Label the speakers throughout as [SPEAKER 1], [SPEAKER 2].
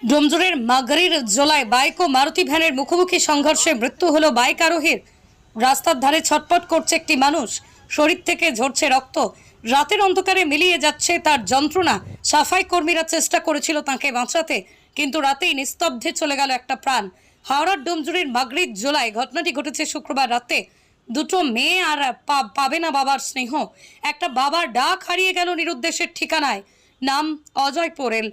[SPEAKER 1] ডোমজুরের মাগরির জোলায় bike ও মারুতি ভ্যানের মুখোমুখি সংঘর্ষে মৃত্যু হলো বাইক আরোহীর। রাস্তার ধারে ছটপট করছে একটি মানুষ, শরীর থেকে ঝরছে রক্ত, রাতের অন্ধকারে মিলিয়ে যাচ্ছে তার যন্ত্রণা। সাফাই কর্মীরা চেষ্টা করেছিল তাকে বাঁচাতে, কিন্তু রাতেই নিস্তব্ধে চলে গেল একটা প্রাণ। হাওড়ার ডোমজুরের মাগরির জোলায় ঘটনাটি ঘটেছে শুক্রবার রাতে। দুটো মেয়ে আর পাবে না বাবার স্নেহ। একটা বাবার ডাক হারিয়ে গেল নিরুদ্দেশের ঠিকানায়। নাম অজয় পোরেল,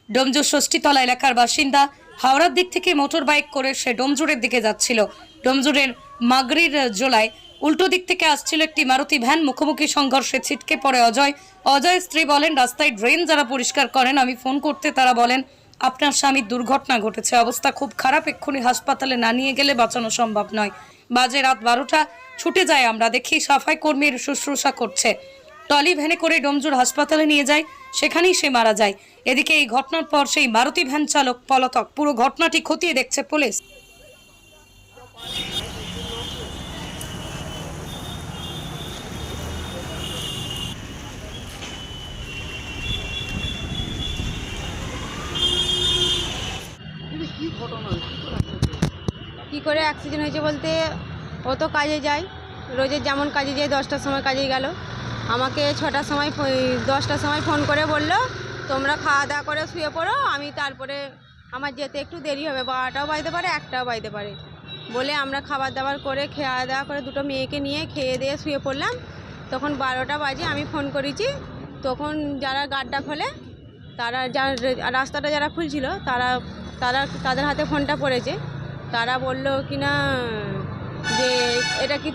[SPEAKER 1] ডোমজুর ষষ্ঠীতলা এলাকার বাসিন্দা। হাওড়ার দিক থেকে মোটর বাইক করে সে ডোমজুরের দিকে যাচ্ছিল। ডোমজুরের মাগরির জোলায় উল্টো দিক থেকে আসছিল একটি মারুতি ভ্যান। মুখোমুখি সংঘর্ষে ছিটকে পড়ে অজয়। অজয়ের স্ত্রী বলেন, রাস্তায় ড্রেন যারা পরিষ্কার করেন আমি ফোন করতে তারা বলেন আপনার স্বামীর দুর্ঘটনা ঘটেছে, অবস্থা খুব খারাপ, এক্ষুনি হাসপাতালে না নিয়ে গেলে বাঁচানো সম্ভব নয়। বাজে রাত 12টা, ছুটে যায়, আমরা দেখি সাফাই কর্মীর শুশ্রূষা করছে। টলি ভ্যানে করে ডোমজুর হাসপাতালে নিয়ে যায়, সেখানেই সে মারা যায়। এদিকে এই ঘটনার পর সেই মারুতি ভ্যান চালক পলাতক। পুরো ঘটনাটি খতিয়ে দেখছে পুলিশ।
[SPEAKER 2] কী করে অ্যাক্সিডেন্ট হয়েছে বলতে, ও তো কাজে যায়, রোজের যেমন কাজে যায়, 10টার সময় কাজে গেল। আমাকে 6টার সময় 10টার সময় ফোন করে বলল তোমরা খাওয়া দাওয়া করে শুয়ে পড়ো, আমি তারপরে আমার যেতে একটু দেরি হবে, 12টাও বাজতে পারে 1টাও বাজতে পারে বলে আমরা খাবার দাবার করে খাওয়া দাওয়া করে দুটো মেয়েকে নিয়ে খেয়ে দিয়ে শুয়ে পড়লাম। তখন 12টা বাজে আমি ফোন করেছি, তখন যারা গার্ডটা খোলে তারা রাস্তাটা যারা খুলছিল তাদের হাতে ফোনটা পড়েছে। তারা বললো কি না যে এটা কি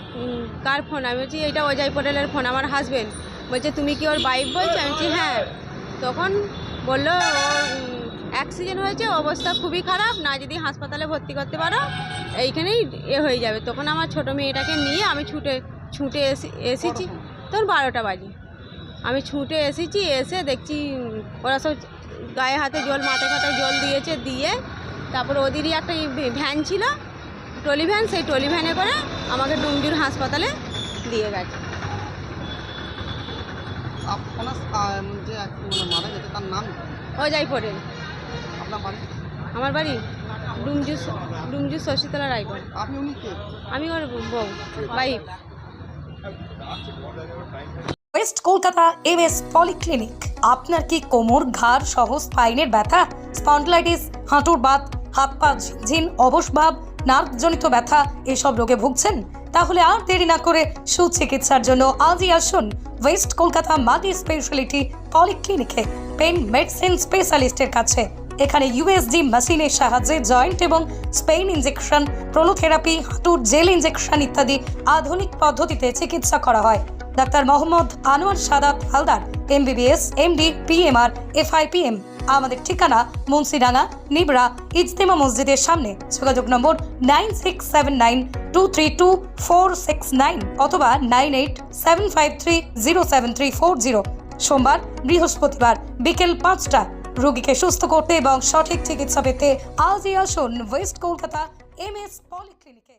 [SPEAKER 2] কার ফোন, আমি বলছি এটা অজয় পোরেলের ফোন, আমার হাজব্যান্ড। বলছে তুমি কি ওর বাইক বলছো, আমি বলছি হ্যাঁ। তখন বললো ওর অ্যাক্সিডেন্ট হয়েছে, অবস্থা খুবই খারাপ, না যদি হাসপাতালে ভর্তি করতে পারো এইখানেই হয়ে যাবে। তখন আমার ছোটো মেয়েটাকে নিয়ে আমি ছুটে এসেছি। তখন 12টা বাজে আমি ছুটে এসেছি, এসে দেখছি ওরা সব গায়ে হাতে জল, মাথায় মাথায় জল দিয়েছে, দিয়ে তারপর ওদেরই একটা ভ্যান ছিল, ট্রলি ভ্যান, সেই ট্রলি ভ্যানে করে আমাকে ডোমজুর হাসপাতালে দিয়ে গেছে। অজয় পোরেল। আমার বাড়ি ডুমজুর ষষ্ঠীতলা রায়গঞ্জ। আমি ওর বউ, wife.
[SPEAKER 1] West Kolkata MS polyclinic. আপনার কি কোমর, ঘাড় সহ স্পাইনের ব্যথা, স্পন্ডলাইটিস, হাঁটুর বাত, হাত পা ঝিনঝিন, অবসভাব, নার্ভজনিত ব্যথা, এসব রোগে ভুগছেন? তাহলে আর দেরি না করে সুচিকিৎসার জন্য আজই আসুন ওয়েস্ট কলকাতা মাল্টি স্পেশালিটি পলিক্লিনিকে, পেন মেডিসিন স্পেশালিস্টের কাছে। এখানে ইউএসজি মেশিনের সাহায্যে জয়েন্ট এবং স্পেন ইনজেকশন, প্রোলোথেরাপি, হাঁটুর জেল ইনজেকশন ইত্যাদি আধুনিক পদ্ধতিতে চিকিৎসা করা হয়। Doctor Mohammad Anwar Sadat Haldar, MBBS, MD, PMR, FIPM। আমাদের ঠিকানা মুন্সিডাঙ্গা, নিবরা, ইজতেমা মসজিদের সামনে। যোগাযোগ নম্বর 9679232469 অথবা 9875307340। সোমবার, বৃহস্পতিবার বিকেল 5টা। রোগীকে সুস্থ করতে এবং সঠিক চিকিৎসা পেতে আজই আসুন ওয়েস্ট কলকাতা এমএস পলিক্লিনিকে।